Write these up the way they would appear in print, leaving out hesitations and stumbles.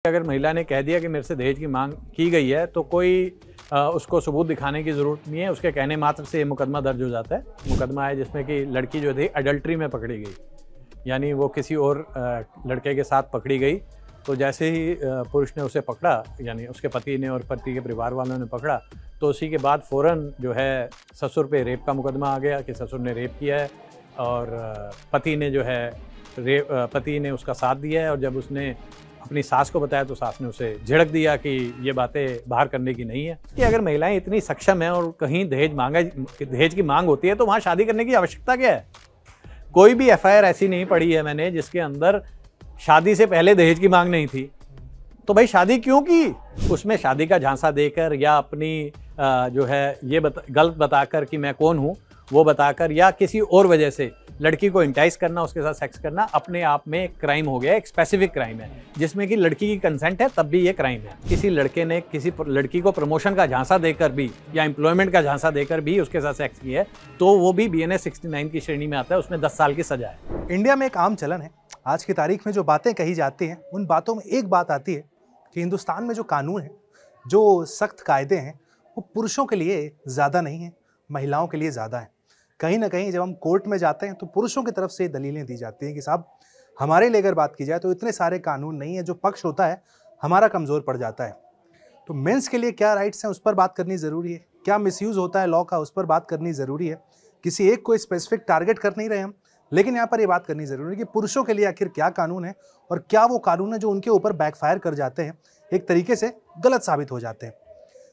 अगर महिला ने कह दिया कि मेरे से दहेज की मांग की गई है तो कोई उसको सबूत दिखाने की ज़रूरत नहीं है, उसके कहने मात्र से ये मुकदमा दर्ज हो जाता है। मुकदमा है जिसमें कि लड़की जो थी अडल्ट्री में पकड़ी गई, यानी वो किसी और लड़के के साथ पकड़ी गई। तो जैसे ही पुरुष ने उसे पकड़ा, यानी उसके पति ने और पति के परिवार वालों ने पकड़ा, तो उसी के बाद फ़ौरन जो है ससुर पे रेप का मुकदमा आ गया कि ससुर ने रेप किया है और पति ने जो है पति ने उसका साथ दिया है। और जब उसने अपनी सास को बताया तो सास ने उसे झिड़क दिया कि ये बातें बाहर करने की नहीं है। कि अगर महिलाएं इतनी सक्षम हैं और कहीं दहेज की मांग होती है तो वहाँ शादी करने की आवश्यकता क्या है? कोई भी एफआईआर ऐसी नहीं पढ़ी है मैंने जिसके अंदर शादी से पहले दहेज की मांग नहीं थी। तो भाई शादी क्यों की? उसमें शादी का झांसा देकर या अपनी जो है ये गलत बताकर कि मैं कौन हूँ वो बताकर या किसी और वजह से लड़की को इंटाइस करना, उसके साथ सेक्स करना अपने आप में क्राइम हो गया। एक स्पेसिफिक क्राइम है जिसमें कि लड़की की कंसेंट है, तब भी ये क्राइम है। किसी लड़के ने किसी लड़की को प्रमोशन का झांसा देकर भी या एम्प्लॉयमेंट का झांसा देकर भी उसके साथ सेक्स किया है तो वो भी BNS 69 की श्रेणी में आता है, उसमें 10 साल की सजा है। इंडिया में एक आम चलन है, आज की तारीख में जो बातें कही जाती हैं उन बातों में एक बात आती है कि हिंदुस्तान में जो कानून है, जो सख्त कायदे हैं, वो पुरुषों के लिए ज़्यादा नहीं है, महिलाओं के लिए ज़्यादा है। कहीं ना कहीं जब हम कोर्ट में जाते हैं तो पुरुषों की तरफ से दलीलें दी जाती हैं कि साहब हमारे लिए अगर बात की जाए तो इतने सारे कानून नहीं है, जो पक्ष होता है हमारा कमज़ोर पड़ जाता है। तो मेंस के लिए क्या राइट्स हैं उस पर बात करनी ज़रूरी है, क्या मिसयूज़ होता है लॉ का उस पर बात करनी ज़रूरी है। किसी एक को स्पेसिफिक टारगेट कर नहीं रहे हम, लेकिन यहाँ पर ये बात करनी ज़रूरी है कि पुरुषों के लिए आखिर क्या कानून है और क्या वो कानून है जो उनके ऊपर बैकफायर कर जाते हैं, एक तरीके से गलत साबित हो जाते हैं।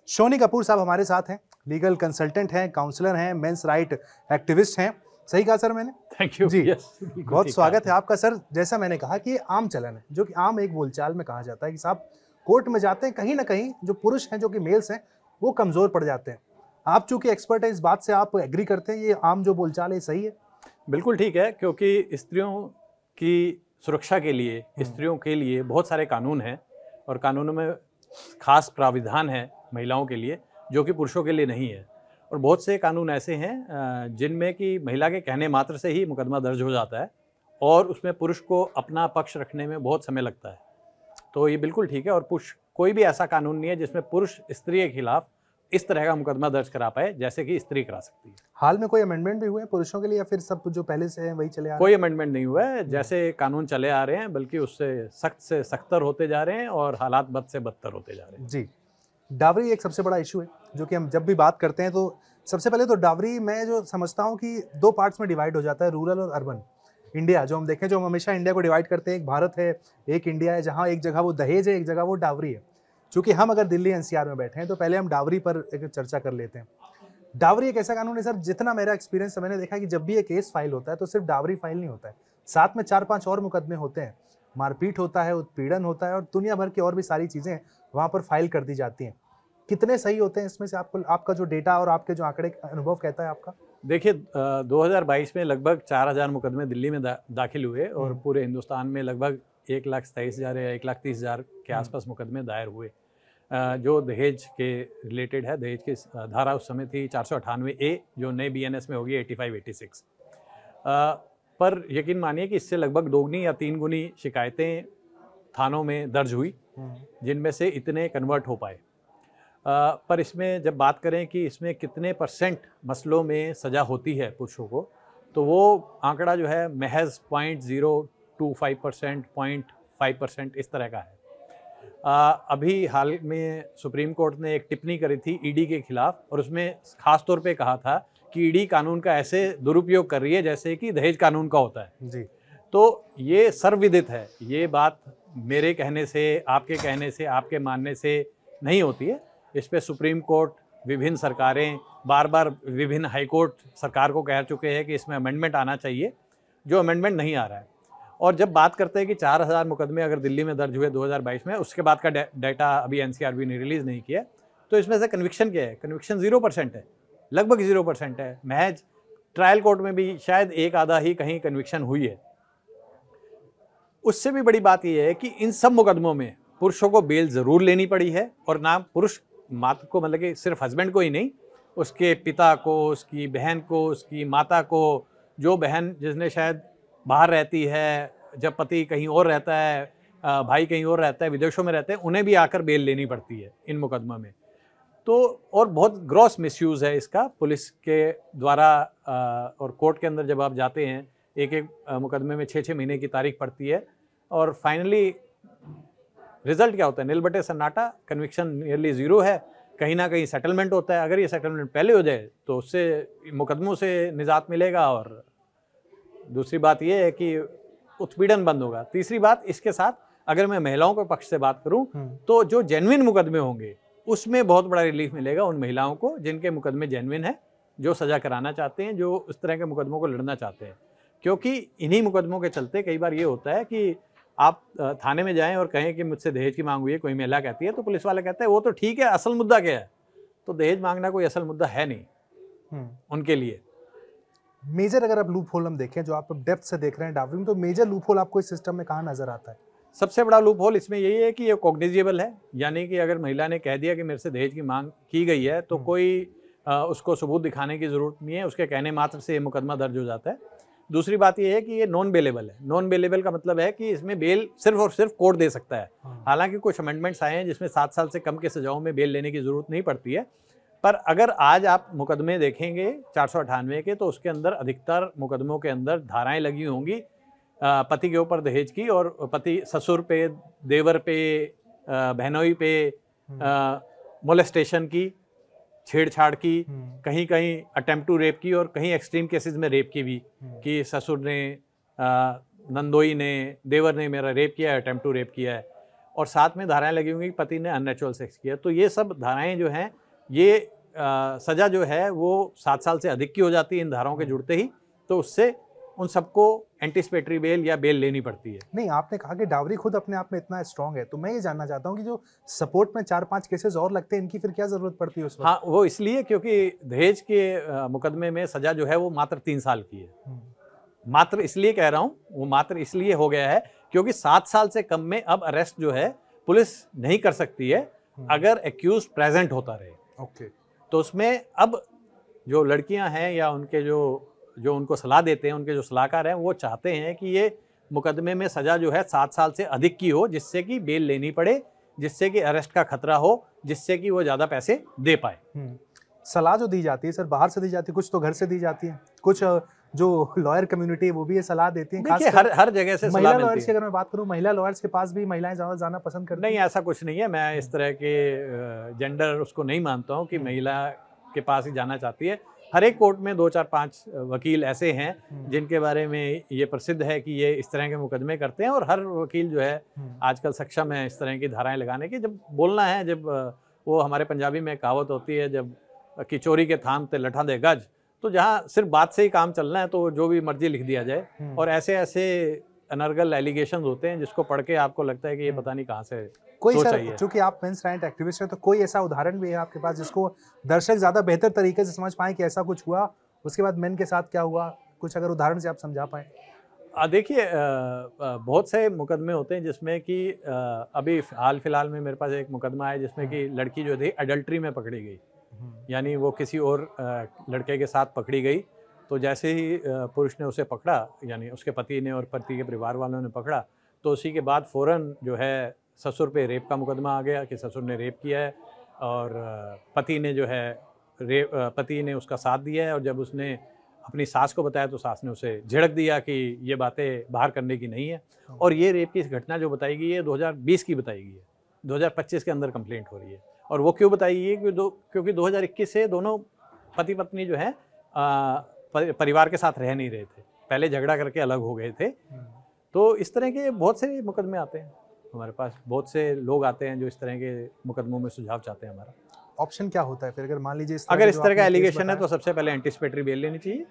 शोनी कपूर साहब हमारे साथ हैं, लीगल कंसल्टेंट हैं, काउंसलर हैं, मेंस राइट एक्टिविस्ट हैं। सही कहा सर मैंने? Thank you ji. yes, बहुत स्वागत है आपका सर। जैसा मैंने कहा कि ये आम चलन है, जो कि आम एक बोलचाल में कहा जाता है कि साहब कोर्ट में जाते हैं, कहीं ना कहीं जो पुरुष हैं, जो कि मेल्स हैं, वो कमज़ोर पड़ जाते हैं। आप चूंकि एक्सपर्ट है इस बात से, आप एग्री करते हैं ये आम जो बोलचाल है सही है? बिल्कुल ठीक है, क्योंकि स्त्रियों की सुरक्षा के लिए, स्त्रियों के लिए बहुत सारे कानून हैं और कानूनों में खास प्राविधान है महिलाओं के लिए जो कि पुरुषों के लिए नहीं है। और बहुत से कानून ऐसे हैं जिनमें कि महिला के कहने मात्र से ही मुकदमा दर्ज हो जाता है और उसमें पुरुष को अपना पक्ष रखने में बहुत समय लगता है। तो ये बिल्कुल ठीक है। और पुरुष कोई भी ऐसा कानून नहीं है जिसमें पुरुष स्त्री के खिलाफ इस तरह का मुकदमा दर्ज करा पाए जैसे कि स्त्री करा सकती है। हाल में कोई अमेंडमेंट भी हुए हैं पुरुषों के लिए या फिर सब जो पहले से है वही चले आ रहे हैं? कोई अमेंडमेंट नहीं हुआ है, जैसे कानून चले आ रहे हैं बल्कि उससे सख्तर होते जा रहे हैं और हालात बद से बदतर होते जा रहे हैं। जी। डावरी एक सबसे बड़ा इशू है जो कि हम जब भी बात करते हैं तो सबसे पहले तो डावरी मैं जो समझता हूँ कि दो पार्ट्स में डिवाइड हो जाता है, रूरल और अर्बन इंडिया। जो हम देखें, जो हम हमेशा इंडिया को डिवाइड करते हैं, एक भारत है, एक इंडिया है, जहाँ एक जगह वो दहेज है, एक जगह वो डावरी है। चूँकि हम अगर दिल्ली NCR में बैठे हैं तो पहले हम डावरी पर एक चर्चा कर लेते हैं। डावरी एक ऐसा कानून है सर, जितना मेरा एक्सपीरियंस है, मैंने देखा कि जब भी एक केस फाइल होता है तो सिर्फ डावरी फाइल नहीं होता है, साथ में 4-5 और मुकदमे होते हैं, मारपीट होता है, उत्पीड़न होता है और दुनिया भर की और भी सारी चीज़ें वहाँ पर फाइल कर दी जाती हैं। कितने सही होते हैं इसमें से आपको, आपका जो डेटा और आपके जो आंकड़े अनुभव कहता है आपका? देखिए 2022 में लगभग 4000 मुकदमे दिल्ली में दाखिल हुए और पूरे हिंदुस्तान में लगभग 1,27,000 या 1,30,000 के आसपास मुकदमे दायर हुए जो दहेज के रिलेटेड है। दहेज की धारा उस समय थी 498A, जो नए BNS में होगी 85-86। पर यकीन मानिए कि इससे लगभग 2 गुनी या 3 गुनी शिकायतें थानों में दर्ज हुई, जिनमें से इतने कन्वर्ट हो पाए। पर इसमें जब बात करें कि इसमें कितने % मसलों में सज़ा होती है पुरुषों को, तो वो आंकड़ा जो है महज 0.025%, 0.5% इस तरह का है। अभी हाल में सुप्रीम कोर्ट ने एक टिप्पणी करी थी ED के खिलाफ और उसमें खास तौर पे कहा था कि ED कानून का ऐसे दुरुपयोग कर रही है जैसे कि दहेज कानून का होता है। जी। तो ये सर्वविदित है, ये बात मेरे कहने से, आपके कहने से, आपके मानने से नहीं होती है। इस पे सुप्रीम कोर्ट, विभिन्न सरकारें बार बार विभिन्न हाई कोर्ट सरकार को कह चुके हैं कि इसमें अमेंडमेंट आना चाहिए, जो अमेंडमेंट नहीं आ रहा है। और जब बात करते हैं कि 4000 मुकदमे अगर दिल्ली में दर्ज हुए 2022 में, उसके बाद का डाटा अभी NCRB ने रिलीज़ नहीं किया, तो इसमें से कन्विक्शन क्या है? कन्विक्शन 0% है, लगभग 0% है। महज ट्रायल कोर्ट में भी शायद एक आधा ही कहीं कन्विक्शन हुई है। उससे भी बड़ी बात यह है कि इन सब मुकदमों में पुरुषों को बेल ज़रूर लेनी पड़ी है और ना पुरुष मात्र को, मतलब कि सिर्फ हस्बैंड को ही नहीं, उसके पिता को, उसकी बहन को, उसकी माता को, जो बहन जिसने शायद बाहर रहती है, जब पति कहीं और रहता है, भाई कहीं और रहता है, विदेशों में रहते हैं, उन्हें भी आकर बेल लेनी पड़ती है इन मुकदमा में। तो और बहुत ग्रॉस मिसयूज़ है इसका पुलिस के द्वारा। और कोर्ट के अंदर जब आप जाते हैं, एक एक मुकदमे में 6-6 महीने की तारीख पड़ती है, और फाइनली रिजल्ट क्या होता है? नील बटे सन्नाटा, कन्विक्शन नियरली ज़ीरो है। कहीं ना कहीं सेटलमेंट होता है। अगर ये सेटलमेंट पहले हो जाए तो उससे मुकदमों से निजात मिलेगा, और दूसरी बात ये है कि उत्पीड़न बंद होगा। तीसरी बात, इसके साथ अगर मैं महिलाओं के पक्ष से बात करूं तो जो जेन्युइन मुकदमे होंगे उसमें बहुत बड़ा रिलीफ मिलेगा उन महिलाओं को जिनके मुकदमे जेन्युइन है, जो सज़ा कराना चाहते हैं, जो उस तरह के मुकदमों को लड़ना चाहते हैं। क्योंकि इन्हीं मुकदमों के चलते कई बार ये होता है कि आप थाने में जाएं और कहें कि मुझसे दहेज की मांग हुई है, कोई महिला कहती है, तो पुलिस वाला कहता है वो तो ठीक है, असल मुद्दा क्या है? तो दहेज मांगना कोई असल मुद्दा है नहीं उनके लिए। मेजर अगर आप लूप होल हम देखें, जो आप डेप्थ से देख रहे हैं डावरी में, तो मेजर लूप होल आपको इस सिस्टम में कहाँ नजर आता है? सबसे बड़ा लूप होल इसमें यही है कि ये कॉग्निजेबल है, यानी कि अगर महिला ने कह दिया कि मेरे से दहेज की मांग की गई है तो कोई उसको सबूत दिखाने की ज़रूरत नहीं है, उसके कहने मात्र से ये मुकदमा दर्ज हो जाता है। दूसरी बात ये है कि ये नॉन बेलेबल है। नॉन बेलेबल का मतलब है कि इसमें बेल सिर्फ और सिर्फ कोर्ट दे सकता है। हालांकि कुछ अमेंडमेंट्स आए हैं जिसमें 7 साल से कम के सजाओं में बेल लेने की ज़रूरत नहीं पड़ती है, पर अगर आज आप मुकदमे देखेंगे 498 के, तो उसके अंदर अधिकतर मुकदमों के अंदर धाराएं लगी होंगी पति के ऊपर दहेज की, और पति ससुर पे, देवर पे, बहनोई पे मोलेस्टेशन की, छेड़छाड़ की, कहीं कहीं अटेम्प्ट टू रेप की, और कहीं एक्सट्रीम केसेस में रेप की भी, कि ससुर ने, नंदोई ने, देवर ने मेरा रेप किया है, अटेम्प्ट टू रेप किया है। और साथ में धाराएं लगी होंगी कि पति ने अननेचुरल सेक्स किया। तो ये सब धाराएं जो हैं, ये सज़ा जो है वो 7 साल से अधिक की हो जाती है इन धाराओं के जुड़ते ही, तो उससे उन सबको एंटीसिपेटरी बेल या बेल लेनी पड़ती है। नहीं, आपने कहा कि डावरी खुद अपने आप में इतना स्ट्रांग है, तो मैं ये जानना चाहता हूँ कि जो सपोर्ट में 4-5 केसेस और लगते हैं, इनकी फिर क्या जरूरत पड़ती है उस वक्त? हाँ, वो इसलिए क्योंकि दहेज के मुकदमे में सज़ा जो है वो मात्र 3 साल की है। मात्र इसलिए कह रहा हूँ, वो मात्र इसलिए हो गया है क्योंकि 7 साल से कम में अब अरेस्ट जो है पुलिस नहीं कर सकती है अगर एक्यूज प्रेजेंट होता रहे। ओके। तो उसमें अब जो लड़कियां हैं या उनके जो उनको सलाह देते हैं, उनके जो सलाहकार हैं, वो चाहते हैं कि ये मुकदमे में सज़ा जो है 7 साल से अधिक की हो, जिससे कि बेल लेनी पड़े, जिससे कि अरेस्ट का खतरा हो, जिससे कि वो ज़्यादा पैसे दे पाए। सलाह जो दी जाती है सर, बाहर से दी जाती है, कुछ तो घर से दी जाती है, कुछ जो लॉयर कम्युनिटी है वो भी ये सलाह देती है। देखिए, हर जगह से महिला लॉयर्स की अगर मैं बात करूं, महिला लॉयर्स के पास भी महिलाएं ज़्यादा जाना पसंद करती हैं? नहीं, ऐसा कुछ नहीं है। मैं इस तरह के जेंडर उसको नहीं मानता हूँ कि महिला के पास ही जाना चाहती है। हर एक कोर्ट में 2, 4, 5 वकील ऐसे हैं जिनके बारे में ये प्रसिद्ध है कि ये इस तरह के मुकदमे करते हैं, और हर वकील जो है आजकल सक्षम है इस तरह की धाराएं लगाने की। जब बोलना है, जब वो हमारे पंजाबी में कहावत होती है, जब कि चोरी के थाम ते लठा दे गज, तो जहाँ सिर्फ बात से ही काम चलना है तो जो भी मर्जी लिख दिया जाए। और ऐसे ऐसे अनर्गल एलिगेशन होते हैं जिसको पढ़ के आपको लगता है कि ये पता नहीं कहाँ से कोई सर, चूंकि आप मेंस राइट एक्टिविस्ट हैं, तो कोई ऐसा उदाहरण भी है आपके पास जिसको दर्शक ज्यादा बेहतर तरीके से समझ पाए कि ऐसा कुछ हुआ, उसके बाद मेन के साथ क्या हुआ, कुछ अगर उदाहरण से आप समझा पाए? देखिए, बहुत से मुकदमे होते हैं जिसमें कि अभी हाल फिलहाल में मेरे पास एक मुकदमा है जिसमें कि लड़की जो थी एडल्ट्री में पकड़ी गई, यानी वो किसी और लड़के के साथ पकड़ी गई। तो जैसे ही पुरुष ने उसे पकड़ा, यानी उसके पति ने और पति के परिवार वालों ने पकड़ा, तो उसी के बाद फ़ौरन जो है ससुर पे रेप का मुकदमा आ गया कि ससुर ने रेप किया है, और पति ने जो है पति ने उसका साथ दिया है, और जब उसने अपनी सास को बताया तो सास ने उसे झिड़क दिया कि ये बातें बाहर करने की नहीं है। और ये रेप की घटना जो बताई गई है 2020 की बताई गई है, 2025 के अंदर कंप्लेंट हो रही है। और वो क्यों बताई गई है? क्योंकि 2021 से दोनों पति पत्नी जो है परिवार के साथ रह नहीं रहे थे, पहले झगड़ा करके अलग हो गए थे। तो इस तरह के बहुत से मुकदमे आते हैं हमारे पास, बहुत से लोग आते हैं जो इस तरह के मुकदमों में सुझाव चाहते हैं। हमारा ऑप्शन क्या होता है फिर, अगर मान लीजिए अगर इस तरह का एलिगेशन है तो सबसे पहले एंटीसिपेटरी बेल लेनी चाहिए।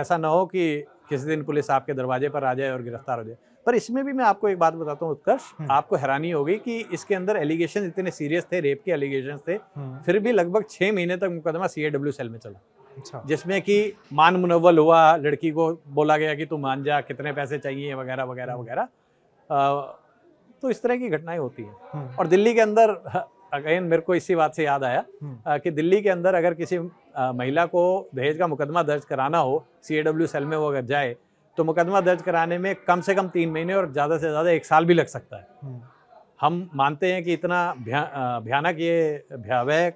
ऐसा ना हो कि किसी दिन पुलिस आपके दरवाजे पर आ जाए और गिरफ्तार हो जाए। पर इसमें भी मैं आपको एक बात बताता हूँ उत्कर्ष, आपको हैरानी होगी कि इसके अंदर एलिगेशन इतने सीरियस थे, रेप के एलिगेशन थे, फिर भी लगभग 6 महीने तक मुकदमा CAW सेल में चला, जिसमें कि मान मुनव्वल हुआ, लड़की को बोला गया कि तू मान जा, कितने पैसे चाहिए वगैरह वगैरह वगैरह। तो इस तरह की घटनाएं होती हैं। और दिल्ली के अंदर अगेन मेरे को इसी बात से याद आया कि दिल्ली के अंदर अगर किसी महिला को दहेज का मुकदमा दर्ज कराना हो, CAW सेल में वो अगर जाए, तो मुकदमा दर्ज कराने में कम से कम 3 महीने और ज़्यादा से ज़्यादा 1 साल भी लग सकता है। हम मानते हैं कि इतना भयानक ये भयावह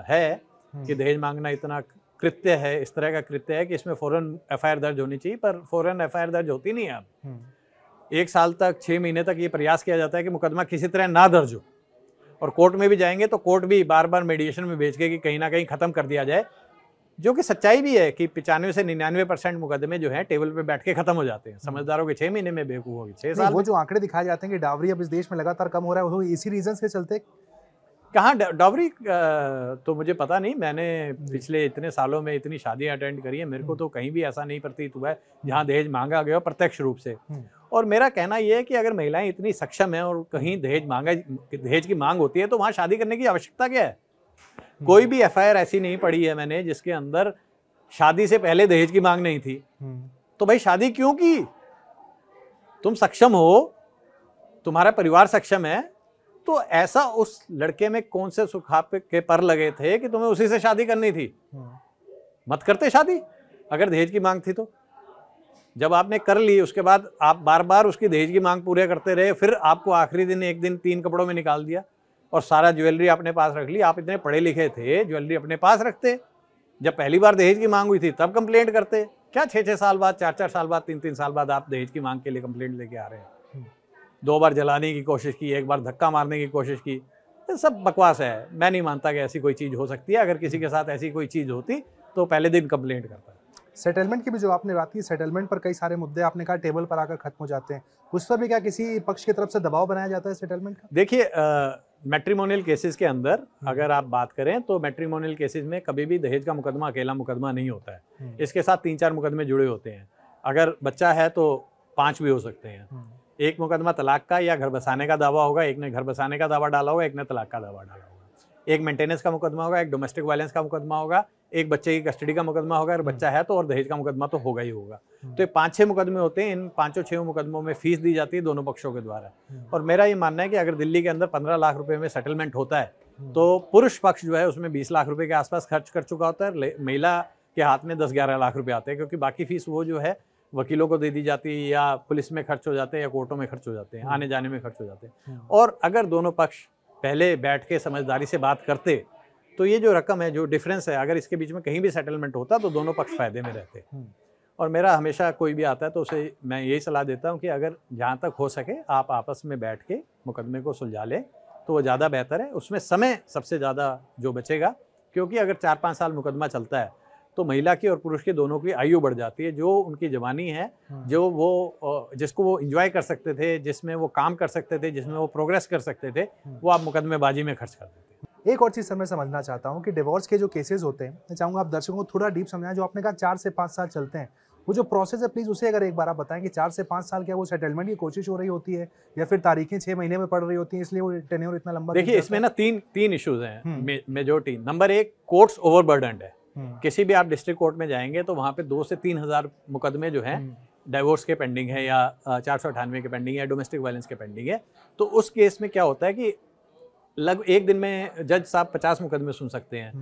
है कि दहेज मांगना इतना कृत्य है, इस तरह का कृत्य है कि इसमें फ़ौरन एफआईआर दर्ज होनी चाहिए, पर फ़ौरन एफआईआर दर्ज होती नहीं है। अब 1 साल तक 6 महीने तक ये प्रयास किया जाता है कि मुकदमा किसी तरह ना दर्ज हो, और कोर्ट में भी जाएंगे तो कोर्ट भी बार बार मेडिएशन में भेज के कि कहीं ना कहीं ख़त्म कर दिया जाए, जो कि सच्चाई भी है कि 95 से 99% मुकदमे जो हैं टेबल पे बैठ के खत्म हो जाते हैं। समझदारों के 6 महीने में, बेवकूफ़ों के 6 साल। वो जो आंकड़े दिखाए जाते हैं कि डावरी अब इस देश में लगातार कम हो रहा है, वो इसी रीजन से चलते। कहाँ डावरी तो मुझे पता नहीं, मैंने पिछले इतने सालों में इतनी शादियां अटेंड करी है, मेरे को तो कहीं भी ऐसा नहीं प्रतीत हुआ है जहाँ दहेज मांगा गया प्रत्यक्ष रूप से। और मेरा कहना यह है कि अगर महिलाएं इतनी सक्षम हैं और कहीं दहेज की मांग होती है तो वहाँ शादी करने की आवश्यकता क्या है? कोई भी एफआईआर ऐसी नहीं पढ़ी है मैंने जिसके अंदर शादी से पहले दहेज की मांग नहीं थी। तो भाई शादी क्यों की? तुम सक्षम हो, तुम्हारा परिवार सक्षम है, तो ऐसा उस लड़के में कौन से सुखाप के पर लगे थे कि तुम्हें उसी से शादी करनी थी? मत करते शादी अगर दहेज की मांग थी तो। जब आपने कर ली उसके बाद आप बार बार उसकी दहेज की मांग पूरे करते रहे, फिर आपको आखिरी दिन एक दिन 3 कपड़ों में निकाल दिया और सारा ज्वेलरी अपने पास रख ली। आप इतने पढ़े लिखे थे, ज्वेलरी अपने पास रखते। जब पहली बार दहेज की मांग हुई थी तब कंप्लेंट करते। क्या 6-6 साल बाद, 4-4 साल बाद, 3-3 साल बाद आप दहेज की मांग के लिए कंप्लेंट लेके आ रहे हैं? 2 बार जलाने की कोशिश की, 1 बार धक्का मारने की कोशिश की, ये सब बकवास है। मैं नहीं मानता कि ऐसी कोई चीज़ हो सकती है। अगर किसी के साथ ऐसी कोई चीज़ होती तो पहले दिन कंप्लेंट करता। सेटलमेंट की भी जो आपने बात की, सेटलमेंट पर कई सारे मुद्दे आपने कहा टेबल पर आकर खत्म हो जाते हैं, उस पर भी क्या किसी पक्ष की तरफ से दबाव बनाया जाता है सेटलमेंट का? देखिए, मैट्रिमोनियल केसेस के अंदर अगर आप बात करें तो मैट्रिमोनियल केसेस में कभी भी दहेज का मुकदमा अकेला मुकदमा नहीं होता है। इसके साथ 3-4 मुकदमे जुड़े होते हैं। अगर बच्चा है तो 5 भी हो सकते हैं। एक मुकदमा तलाक का या घर बसाने का दावा होगा, एक ने घर बसाने का दावा डाला होगा, एक ने तलाक का दावा डाला होगा। एक मेंटेनेंस का मुकदमा होगा, एक डोमेस्टिक वायलेंस का मुकदमा होगा, एक बच्चे की कस्टडी का मुकदमा होगा, अगर बच्चा है तो, और दहेज का मुकदमा तो होगा ही होगा। तो ये 5-6 मुकदमे होते हैं। इन 5-6 मुकदमों में फीस दी जाती है दोनों पक्षों के द्वारा। और मेरा ये मानना है कि अगर दिल्ली के अंदर 15 लाख रुपए में सेटलमेंट होता है तो पुरुष पक्ष जो है उसमें 20 लाख रुपए के आसपास खर्च कर चुका होता है, महिला के हाथ में 10-11 लाख रुपए आते हैं, क्योंकि बाकी फीस वो जो है वकीलों को दे दी जाती है या पुलिस में खर्च हो जाते हैं या कोर्टों में खर्च हो जाते हैं, आने जाने में खर्च हो जाते हैं। और अगर दोनों पक्ष पहले बैठ के समझदारी से बात करते तो ये जो रकम है, जो डिफरेंस है, अगर इसके बीच में कहीं भी सेटलमेंट होता तो दोनों पक्ष फायदे में रहते। और मेरा हमेशा कोई भी आता है तो उसे मैं यही सलाह देता हूँ कि अगर जहाँ तक हो सके आप आपस में बैठ के मुकदमे को सुलझा लें तो वो ज़्यादा बेहतर है। उसमें समय सबसे ज़्यादा जो बचेगा, क्योंकि अगर 4-5 साल मुकदमा चलता है तो महिला की और पुरुष की दोनों की आयु बढ़ जाती है। जो उनकी जवानी है, जो वो जिसको वो एंजॉय कर सकते थे, जिसमें वो काम कर सकते थे, जिसमें वो प्रोग्रेस कर सकते थे, वो आप मुकदमेबाजी में खर्च कर देते हैं। एक और चीज़ मैं समझना चाहता हूँ कि डिवोर्स के जो केसेस होते हैं, मैं चाहूँगा आप दर्शकों को थोड़ा डीप समझाएं। जो आपने कहा 4 से 5 साल चलते हैं, वो जो प्रोसेस है प्लीज़ उसे अगर एक बार आप बताएं कि 4 से 5 साल क्या वो सेटलमेंट की कोशिश हो रही होती है या फिर तारीखें 6 महीने में पड़ रही होती हैं इसलिए वो टेन्योर इतना लंबा? देखिए, इसमें ना तीन इश्यूज हैं मेजॉरिटी। नंबर 1, कोर्ट्स ओवरबर्डन्ड है। किसी भी आप डिस्ट्रिक्ट कोर्ट में जाएंगे तो वहाँ पे 2 से 3 हज़ार मुकदमे जो हैं डाइवोर्स के पेंडिंग है या 498 के पेंडिंग है या डोमेस्टिक वायलेंस के पेंडिंग है। तो उस केस में क्या होता है कि लगभग एक दिन में जज साहब 50 मुकदमे सुन सकते हैं,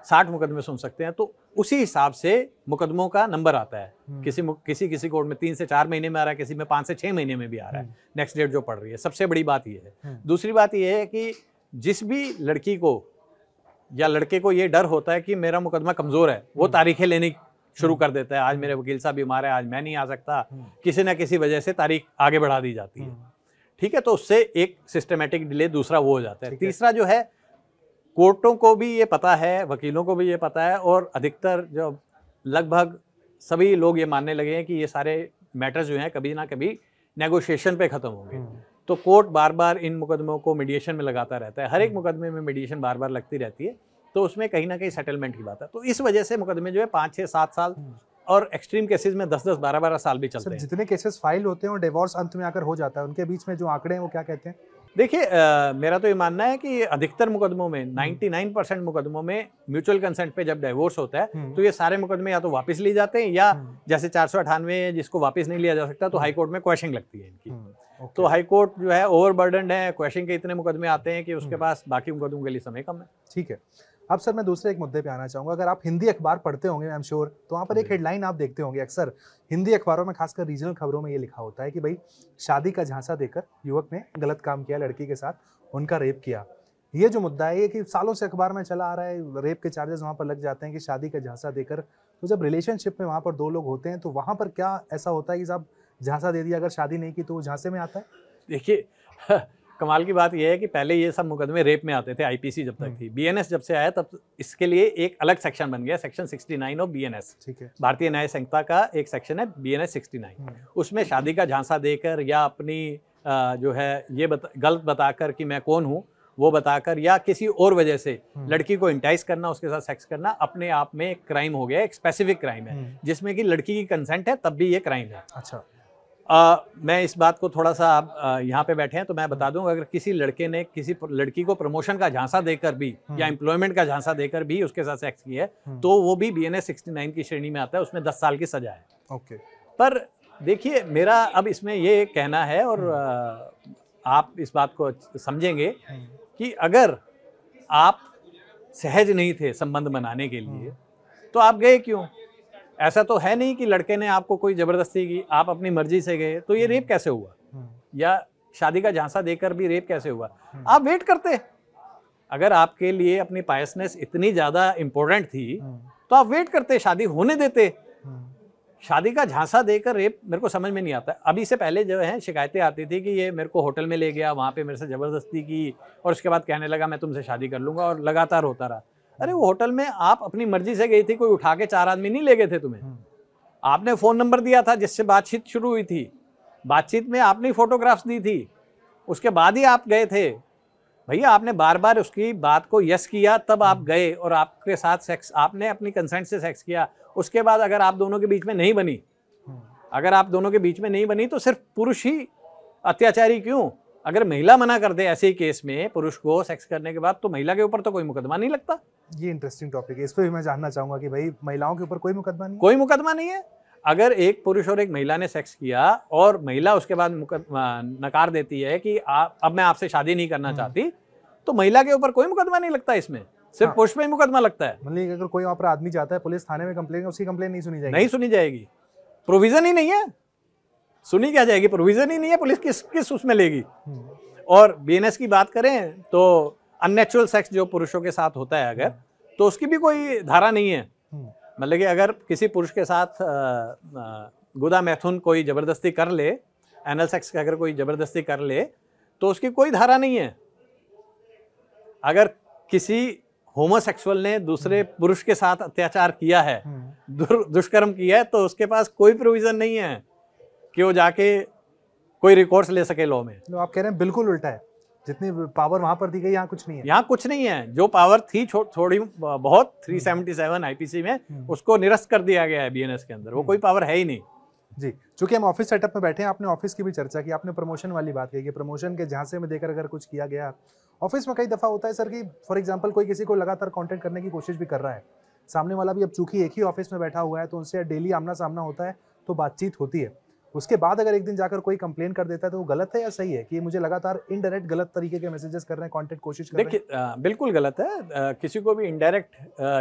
60 मुकदमे सुन सकते हैं। तो उसी हिसाब से मुकदमों का नंबर आता है। किसी कोर्ट में 3 से 4 महीने में आ रहा है, किसी में 5 से 6 महीने में भी आ रहा है नेक्स्ट डेट जो पड़ रही है। सबसे बड़ी बात ये है। दूसरी बात ये है कि जिस भी लड़की को या लड़के को ये डर होता है कि मेरा मुकदमा कमज़ोर है, वो तारीखें लेनी शुरू कर देता है। आज मेरे वकील साहब बीमार है, आज मैं नहीं आ सकता, किसी ना किसी वजह से तारीख आगे बढ़ा दी जाती है। ठीक है, तो उससे एक सिस्टमेटिक डिले दूसरा वो हो जाता है। तीसरा जो है, कोर्टों को भी ये पता है, वकीलों को भी ये पता है, और अधिकतर जो लगभग सभी लोग ये मानने लगे हैं कि ये सारे मैटर्स जो हैं कभी ना कभी नेगोशिएशन पे ख़त्म होंगे। तो कोर्ट बार बार इन मुकदमों को मीडिएशन में लगाता रहता है। हर एक मुकदमे में मीडिएशन बार बार लगती रहती है, तो उसमें कहीं ना कहीं सेटलमेंट की बात है। तो इस वजह से मुकदमे जो है 5, 6, 7 साल और एक्सट्रीम केसेस में 10, 12, 12 साल भी चलते हैं। जितने केसेस फाइल होते हैं और डिवोर्स अंत में आकर हो जाता है, उनके बीच में जो आंकड़े हैं वो क्या कहते हैं? देखिए, मेरा तो ये मानना है कि अधिकतर मुकदमों में 99% मुकदमों में म्यूचुअल कंसेंट पे जब डाइवोर्स होता है तो ये सारे मुकदमे या तो वापस लिए जाते हैं या जैसे 498 जिसको वापस नहीं लिया जा सकता तो हाई कोर्ट में क्वैशिंग लगती है इनकी। तो हाई कोर्ट जो है ओवरबर्डन्ड है, क्वैशिंग के इतने मुकदमे आते हैं कि उसके पास बाकी मुकदमों के लिए समय कम है। ठीक है, अब सर मैं दूसरे एक मुद्दे पे आना चाहूँगा। अगर आप हिंदी अखबार पढ़ते होंगे आई एम श्योर, तो वहाँ पर एक हेडलाइन आप देखते होंगे अक्सर हिंदी अखबारों में, खासकर रीजनल खबरों में ये लिखा होता है कि भाई शादी का झांसा देकर युवक ने गलत काम किया, लड़की के साथ उनका रेप किया। ये जो मुद्दा है ये कि सालों से अखबार में चला आ रहा है, रेप के चार्जेस वहाँ पर लग जाते हैं कि शादी का झांसा देकर। तो जब रिलेशनशिप में वहाँ पर दो लोग होते हैं तो वहाँ पर क्या ऐसा होता है कि साहब झांसा दे दिया, अगर शादी नहीं की तो वो झांसे में आता है? देखिए कमाल की बात यह है कि पहले ये सब मुकदमे रेप में आते थे, आईपीसी जब तक थी। बीएनएस जब से आया तब इसके लिए एक अलग सेक्शन बन गया, सेक्शन 69 ऑफ बीएनएस। ठीक है, भारतीय न्याय संहिता का एक सेक्शन है बीएनएस 69। उसमें शादी का झांसा देकर या अपनी जो है ये गलत बताकर कि मैं कौन हूँ वो बताकर, या किसी और वजह से लड़की को इंटाइस करना, उसके साथ सेक्स करना, अपने आप में एक क्राइम हो गया, एक स्पेसिफिक क्राइम है जिसमें कि लड़की की कंसेंट है, तब भी ये क्राइम है। अच्छा, मैं इस बात को थोड़ा सा आप यहाँ पे बैठे हैं तो मैं बता दूं, अगर किसी लड़के ने किसी लड़की को प्रमोशन का झांसा देकर भी या एम्प्लॉयमेंट का झांसा देकर भी उसके साथ सेक्स किया है तो वो भी बीएनएस 69 की श्रेणी में आता है, उसमें 10 साल की सजा है। ओके। पर देखिए मेरा अब इसमें ये कहना है, और आप इस बात को समझेंगे कि अगर आप सहज नहीं थे संबंध बनाने के लिए तो आप गए क्यों? ऐसा तो है नहीं कि लड़के ने आपको कोई जबरदस्ती की, आप अपनी मर्जी से गए, तो ये रेप कैसे हुआ? या शादी का झांसा देकर भी रेप कैसे हुआ? आप वेट करते। अगर आपके लिए अपनी पायसनेस इतनी ज्यादा इंपॉर्टेंट थी तो आप वेट करते, शादी होने देते। शादी का झांसा देकर रेप मेरे को समझ में नहीं आता। अभी से पहले जो है शिकायतें आती थी कि ये मेरे को होटल में ले गया, वहाँ पे मेरे से ज़बरदस्ती की और उसके बाद कहने लगा मैं तुमसे शादी कर लूँगा, और लगातार होता रहा। अरे वो होटल में आप अपनी मर्जी से गई थी, कोई उठा के 4 आदमी नहीं ले गए थे तुम्हें। आपने फ़ोन नंबर दिया था जिससे बातचीत शुरू हुई थी, बातचीत में आपने फोटोग्राफ्स दी थी, उसके बाद ही आप गए थे। भैया आपने बार बार उसकी बात को यस किया तब आप गए और आपके साथ सेक्स, आपने अपनी कंसेंट से सेक्स किया। उसके बाद अगर आप दोनों के बीच में नहीं बनी, अगर आप दोनों के बीच में नहीं बनी तो सिर्फ पुरुष ही अत्याचारी क्यों? अगर महिला मना कर दे ऐसे ही केस में पुरुष को सेक्स करने के बाद, तो महिला के ऊपर तो कोई मुकदमा नहीं लगता। ये इंटरेस्टिंग टॉपिक है, इस पर भी मैं जानना चाहूंगा कि भाई महिलाओं के ऊपर कोई मुकदमा नहीं? कोई मुकदमा नहीं है। अगर एक पुरुष और एक महिला ने सेक्स किया और महिला उसके बाद नकार देती है कि अब मैं आपसे शादी नहीं करना चाहती, तो महिला के ऊपर कोई मुकदमा नहीं लगता, इसमें सिर्फ पुरुष पे ही मुकदमा लगता है। मतलब अगर कोई वहां पर आदमी जाता है पुलिस थाने में कंप्लेन, उसकी कंप्लेन नहीं सुनी जाएगी? नहीं सुनी जाएगी, प्रोविजन ही नहीं है। सुनी क्या जाएगी? प्रोविजन ही नहीं है, पुलिस किस उसमें लेगी। और बीएनएस की बात करें तो अननेचुरल सेक्स जो पुरुषों के साथ होता है अगर, तो उसकी भी कोई धारा नहीं है। मतलब कि अगर किसी पुरुष के साथ गुदा मैथुन कोई जबरदस्ती कर ले, एनल सेक्स का अगर कोई जबरदस्ती कर ले, तो उसकी कोई धारा नहीं है। अगर किसी होमोसेक्सुअल ने दूसरे पुरुष के साथ अत्याचार किया है, दुष्कर्म किया है, तो उसके पास कोई प्रोविजन नहीं है कि वो जाके कोई रिकॉर्स ले सके लॉ में। तो आप कह रहे हैं बिल्कुल उल्टा है, जितनी पावर वहां पर दी गई यहाँ कुछ नहीं है। यहाँ कुछ नहीं है। जो पावर थी थोड़ी बहुत 377 आईपीसी में, उसको निरस्त कर दिया गया है बीएनएस के अंदर। वो कोई पावर है ही नहीं जी। चूंकि हम ऑफिस सेटअप में बैठे हैं, आपने ऑफिस की भी चर्चा की, आपने प्रमोशन वाली बात कही कि प्रमोशन के झांसे में देकर अगर कुछ किया गया। ऑफिस में कई दफा होता है सर कि फॉर एग्जांपल कोई किसी को लगातार कांटेक्ट करने की कोशिश भी कर रहा है, सामने वाला भी अब चूंकि एक ही ऑफिस में बैठा हुआ है तो उनसे डेली आमना सामना होता है, तो बातचीत होती है। उसके बाद अगर एक दिन जाकर कोई कंप्लेन कर देता है तो वो गलत है या सही है कि मुझे लगातार इनडायरेक्ट गलत तरीके के मैसेजेस कर रहे हैं, कांटेक्ट कोशिश कर रहे हैं? देखिए बिल्कुल गलत है। किसी को भी इनडायरेक्ट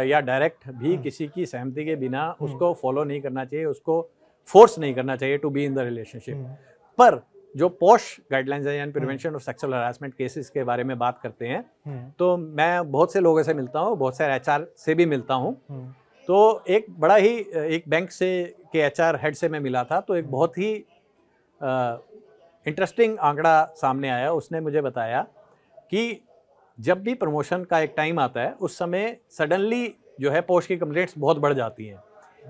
या डायरेक्ट भी किसी की सहमति के बिना उसको फॉलो नहीं करना चाहिए, उसको फोर्स नहीं करना चाहिए to be in the relationship. पर जो पॉश गाइडलाइंस है यानी prevention of sexual harassment cases के बारे में बात करते हैं, तो मैं बहुत से लोगों से मिलता हूँ, बहुत सारे एचआर से भी मिलता हूँ। तो एक बड़ा ही एक बैंक से के एचआर हेड से मैं मिला था, तो एक बहुत ही इंटरेस्टिंग आंकड़ा सामने आया। उसने मुझे बताया कि जब भी प्रमोशन का एक टाइम आता है उस समय सडनली जो है पोस्ट की कंप्लेंट्स बहुत बढ़ जाती हैं।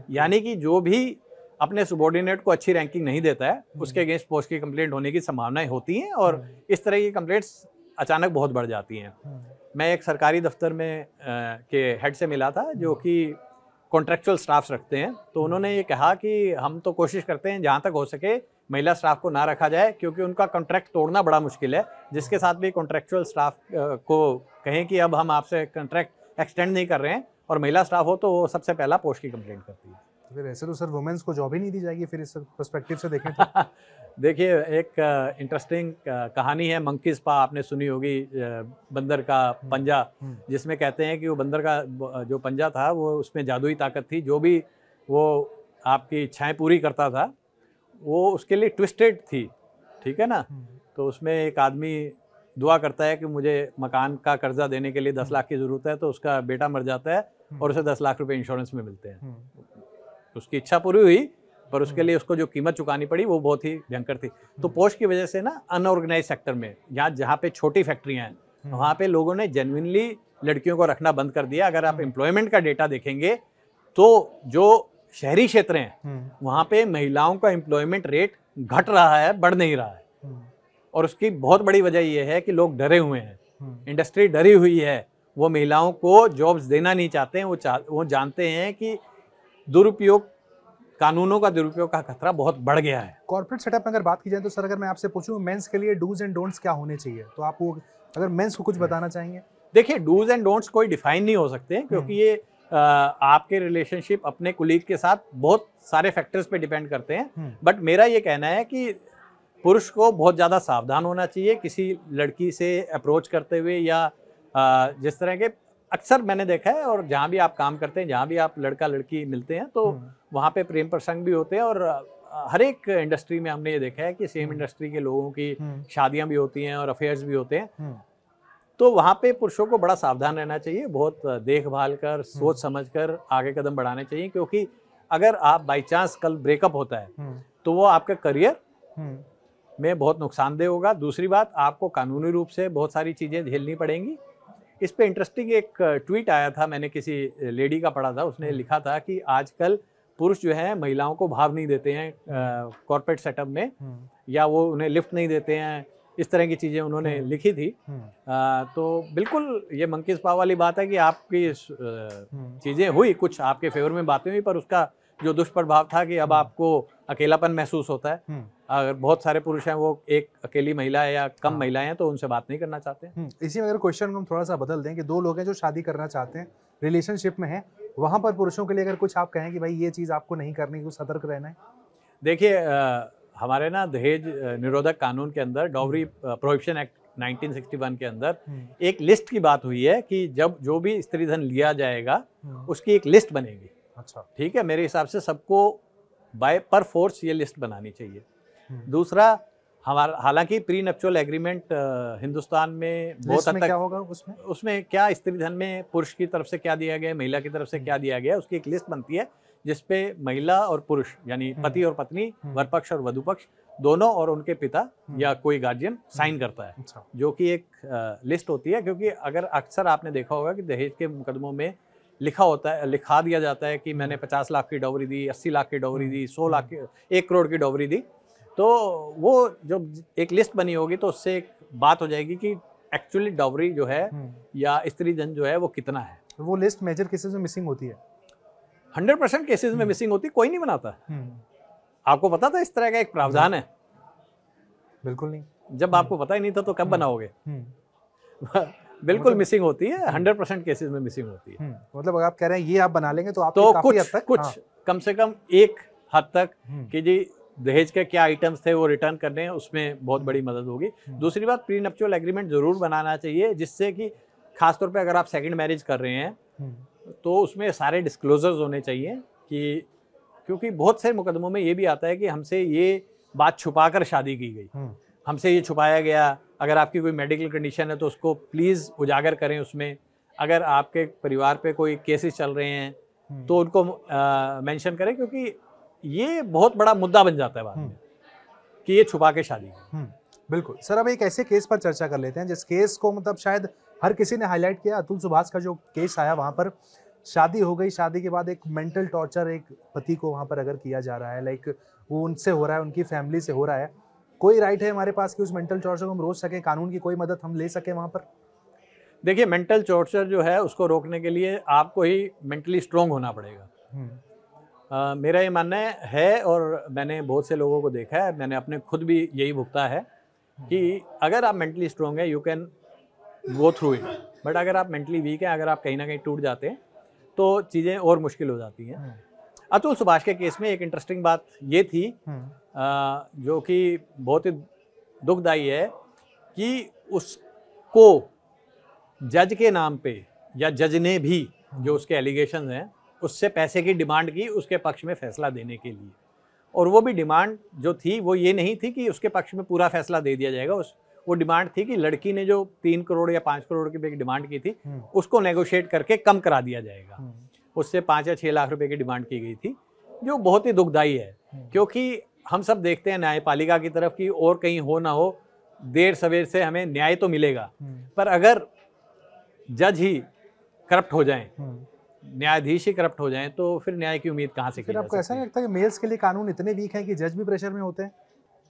यानी कि जो भी अपने सबॉर्डिनेट को अच्छी रैंकिंग नहीं देता है उसके अगेंस्ट पोस्ट की कंप्लेंट होने की संभावनाएं होती हैं, और इस तरह की कंप्लेंट्स अचानक बहुत बढ़ जाती हैं। मैं एक सरकारी दफ्तर में के हेड से मिला था जो कि कॉन्ट्रेक्चुअल स्टाफ्स रखते हैं, तो उन्होंने ये कहा कि हम तो कोशिश करते हैं जहाँ तक हो सके महिला स्टाफ को ना रखा जाए, क्योंकि उनका कॉन्ट्रैक्ट तोड़ना बड़ा मुश्किल है। जिसके साथ भी कॉन्ट्रेक्चुअल स्टाफ को कहें कि अब हम आपसे कॉन्ट्रैक्ट एक्सटेंड नहीं कर रहे हैं और महिला स्टाफ हो, तो वो सबसे पहला पोस्ट की कंप्लेंट करती है। तो फिर ऐसे तो सर वुमेन्स को जॉब ही नहीं दी जाएगी फिर इस पर्सपेक्टिव से देखें तो। देखिए, एक इंटरेस्टिंग कहानी है मंकीज पा, आपने सुनी होगी, बंदर का पंजा, जिसमें कहते हैं कि वो बंदर का जो पंजा था वो उसमें जादुई ताकत थी, जो भी वो आपकी इच्छाएं पूरी करता था वो उसके लिए ट्विस्टेड थी, ठीक है ना। तो उसमें एक आदमी दुआ करता है कि मुझे मकान का कर्जा देने के लिए 10 लाख की ज़रूरत है, तो उसका बेटा मर जाता है और उसे 10 लाख रुपए इंश्योरेंस में मिलते हैं। उसकी इच्छा पूरी हुई, पर उसके लिए उसको जो कीमत चुकानी पड़ी वो बहुत ही भयंकर थी। तो पोस्ट की वजह से ना अनऑर्गेनाइज सेक्टर में, जहाँ पे छोटी फैक्ट्रियाँ हैं वहाँ पे लोगों ने जेन्युइनली लड़कियों को रखना बंद कर दिया। अगर आप एम्प्लॉयमेंट का डेटा देखेंगे तो जो शहरी क्षेत्र हैं वहाँ पे महिलाओं का एम्प्लॉयमेंट रेट घट रहा है, बढ़ नहीं रहा है। और उसकी बहुत बड़ी वजह यह है कि लोग डरे हुए हैं, इंडस्ट्री डरी हुई है, वो महिलाओं को जॉब्स देना नहीं चाहते हैं। वो जानते हैं कि दुरुपयोग, कानूनों का दुरुपयोग का खतरा बहुत बढ़ गया है। कॉर्पोरेट सेटअप में अगर बात की जाए तो सर अगर मैं आपसे पूछूं मेंस के लिए डूज एंड डोंट्स क्या होने चाहिए, तो आप वो अगर मेंस को कुछ बताना चाहेंगे। देखिए, डूज एंड डोंट्स कोई डिफाइन नहीं हो सकते, क्योंकि ये आपके रिलेशनशिप अपने कुलीग के साथ बहुत सारे फैक्टर्स पे डिपेंड करते हैं। बट मेरा ये कहना है कि पुरुष को बहुत ज़्यादा सावधान होना चाहिए किसी लड़की से अप्रोच करते हुए, या जिस तरह के अक्सर मैंने देखा है, और जहाँ भी आप काम करते हैं, जहाँ भी आप लड़का लड़की मिलते हैं तो वहाँ पे प्रेम प्रसंग भी होते हैं। और हर एक इंडस्ट्री में हमने ये देखा है कि सेम इंडस्ट्री के लोगों की शादियाँ भी होती हैं और अफेयर्स भी होते हैं। तो वहाँ पे पुरुषों को बड़ा सावधान रहना चाहिए, बहुत देखभाल कर, सोच समझ कर आगे कदम बढ़ाने चाहिए, क्योंकि अगर आप बाई चांस कल ब्रेकअप होता है तो वो आपका करियर में बहुत नुकसानदेह होगा। दूसरी बात, आपको कानूनी रूप से बहुत सारी चीज़ें झेलनी पड़ेंगी। इस पे इंटरेस्टिंग एक ट्वीट आया था, मैंने किसी लेडी का पढ़ा था, उसने लिखा था कि आजकल पुरुष जो है महिलाओं को भाव नहीं देते हैं कॉर्पोरेट सेटअप में, या वो उन्हें लिफ्ट नहीं देते हैं, इस तरह की चीज़ें उन्होंने लिखी थी। तो बिल्कुल ये मंकीज पाव वाली बात है कि आपकी चीज़ें हुई, कुछ आपके फेवर में बातें हुई, पर उसका जो दुष्प्रभाव था कि अब आपको अकेलापन महसूस होता है। अगर बहुत सारे पुरुष हैं, वो एक अकेली महिला है या कम महिलाएं हैं, तो उनसे बात नहीं करना चाहते। इसी में अगर क्वेश्चन को हम थोड़ा सा बदल दें कि दो लोग हैं जो शादी करना चाहते हैं, रिलेशनशिप में हैं, वहाँ पर पुरुषों के लिए अगर कुछ आप कहें कि भाई ये चीज़ आपको नहीं करनी, कुछ सतर्क रहना है। देखिए, हमारे ना दहेज निरोधक कानून के अंदर, डॉवरी प्रोहिबिशन एक्ट 1961 के अंदर एक लिस्ट की बात हुई है कि जब जो भी स्त्री धन लिया जाएगा उसकी एक लिस्ट बनेगी। अच्छा, ठीक है, मेरे हिसाब से सबको बाय पर फोर्स ये लिस्ट बनानी चाहिए। दूसरा, हमारा हालांकि प्री नप्चुअल एग्रीमेंट हिंदुस्तान में बहुत हद तक क्या होगा, उसमें क्या स्त्री धन में पुरुष की तरफ से क्या दिया गया है, महिला की तरफ से क्या दिया गया है, उसकी एक लिस्ट बनती है जिसपे महिला और पुरुष यानी पति और पत्नी, वर पक्ष और वधु पक्ष दोनों और उनके पिता या कोई गार्जियन साइन करता है, जो कि एक लिस्ट होती है। क्योंकि अगर अक्सर आपने देखा होगा कि दहेज के मुकदमों में लिखा दिया जाता है कि मैंने 50 लाख की डॉवरी दी, 80 लाख की डॉवरी दी, 100 लाख की, 1 करोड़ की डॉवरी दी, तो वो जो एक लिस्ट बनी होगी तो उससे एक बात हो जाएगी कि एक्चुअली डॉवरी जो है या स्त्री धन जो है वो कितना है। वो लिस्ट मेजर केसेस में मिसिंग होती है, 100% केसेस में मिसिंग होती, कोई नहीं बनाता। आपको पता था इस तरह का एक प्रावधान है? बिल्कुल नहीं। जब आपको पता ही नहीं था तो कब बनाओगे? बिल्कुल मिसिंग होती है, 100% केसेस में मिसिंग होती है। मतलब अगर आप कह रहे हैं ये आप बना लेंगे तो आप तो काफी हद तक कुछ कम से कम एक हद तक कि जी दहेज के क्या आइटम्स थे वो रिटर्न करने हैं, उसमें बहुत बड़ी मदद होगी। दूसरी बात, प्री नप्चुअल एग्रीमेंट जरूर बनाना चाहिए, जिससे कि खासतौर पे अगर आप सेकंड मैरिज कर रहे हैं तो उसमें सारे डिस्क्लोजर्स होने चाहिए कि, क्योंकि बहुत से मुकदमों में ये भी आता है कि हमसे ये बात छुपाकर शादी की गई, हमसे ये छुपाया गया। अगर आपकी कोई मेडिकल कंडीशन है तो उसको प्लीज़ उजागर करें उसमें। अगर आपके परिवार पे कोई केसेस चल रहे हैं तो उनको मेंशन करें, क्योंकि ये बहुत बड़ा मुद्दा बन जाता है बाद में कि ये छुपा के शादी। बिल्कुल सर, अब एक ऐसे केस पर चर्चा कर लेते हैं जिस केस को मतलब शायद हर किसी ने हाईलाइट किया। अतुल सुभाष का जो केस आया, वहाँ पर शादी हो गई, शादी के बाद एक मेंटल टॉर्चर एक पति को वहाँ पर अगर किया जा रहा है, लाइक वो उनसे हो रहा है, उनकी फैमिली से हो रहा है, कोई राइट है हमारे पास कि उस मेंटल टॉर्चर को हम रोक सकें, कानून की कोई मदद हम ले सकें वहाँ पर? देखिए, मेंटल टॉर्चर जो है उसको रोकने के लिए आपको ही मेंटली स्ट्रोंग होना पड़ेगा। मेरा ये मानना है, और मैंने बहुत से लोगों को देखा है, मैंने अपने खुद भी यही भुगता है कि अगर आप मेंटली स्ट्रोंग है you can go through it, but अगर आप मेंटली वीक हैं, अगर आप कहीं ना कहीं टूट जाते हैं तो चीज़ें और मुश्किल हो जाती हैं। अतुल सुभाष के केस में एक इंटरेस्टिंग बात ये थी, जो कि बहुत ही दुखदाई है, कि उसको जज के नाम पे, या जज ने भी जो उसके एलिगेशन हैं उससे पैसे की डिमांड की उसके पक्ष में फैसला देने के लिए। और वो भी डिमांड जो थी वो ये नहीं थी कि उसके पक्ष में पूरा फैसला दे दिया जाएगा, वो डिमांड थी कि लड़की ने जो 3 करोड़ या 5 करोड़ की डिमांड की थी उसको नेगोशिएट करके कम करा दिया जाएगा। उससे 5 या 6 लाख रुपए की डिमांड की गई थी, जो बहुत ही दुखदाई है, क्योंकि हम सब देखते हैं न्यायपालिका की तरफ की, और कहीं हो ना हो देर सवेर से हमें न्याय तो मिलेगा, पर अगर जज ही करप्ट हो जाएं, न्यायाधीश ही करप्ट हो जाएं, तो फिर न्याय की उम्मीद कहाँ से की फिर जा आपको ऐसा नहीं लगता कि मेल्स के लिए कानून इतने वीक हैं कि जज भी प्रेशर में होते हैं?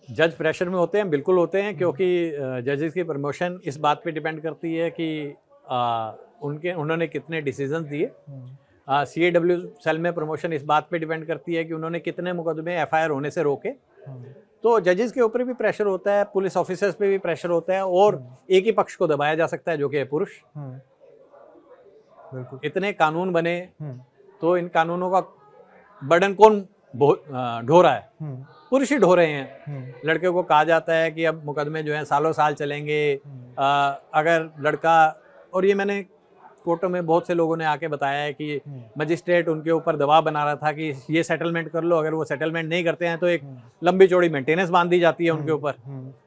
जज प्रेशर में होते हैं, बिल्कुल होते हैं, क्योंकि जजेस की प्रमोशन इस बात पे डिपेंड करती है कि उन्होंने कितने डिसीजंस दिए। CAW सेल में प्रमोशन इस बात पे डिपेंड करती है कि उन्होंने कितने मुकदमे FIR होने से रोके। तो जजेस के ऊपर भी प्रेशर होता है, पुलिस ऑफिसर्स पे भी प्रेशर होता है, और एक ही पक्ष को दबाया जा सकता है जो कि है पुरुष। बिल्कुल। इतने कानून बने तो इन कानूनों का बर्डन कौन ढो रहा है? पुरुष ही ढो रहे हैं। लड़के को कहा जाता है कि अब मुकदमे जो हैं सालों साल चलेंगे। अगर लड़का, और ये मैंने कोर्टों में बहुत से लोगों ने आके बताया है कि मजिस्ट्रेट उनके ऊपर दबाव बना रहा था कि ये सेटलमेंट कर लो, अगर वो सेटलमेंट नहीं करते हैं तो एक लंबी चौड़ी मेंटेनेंस बांध दी जाती है उनके ऊपर।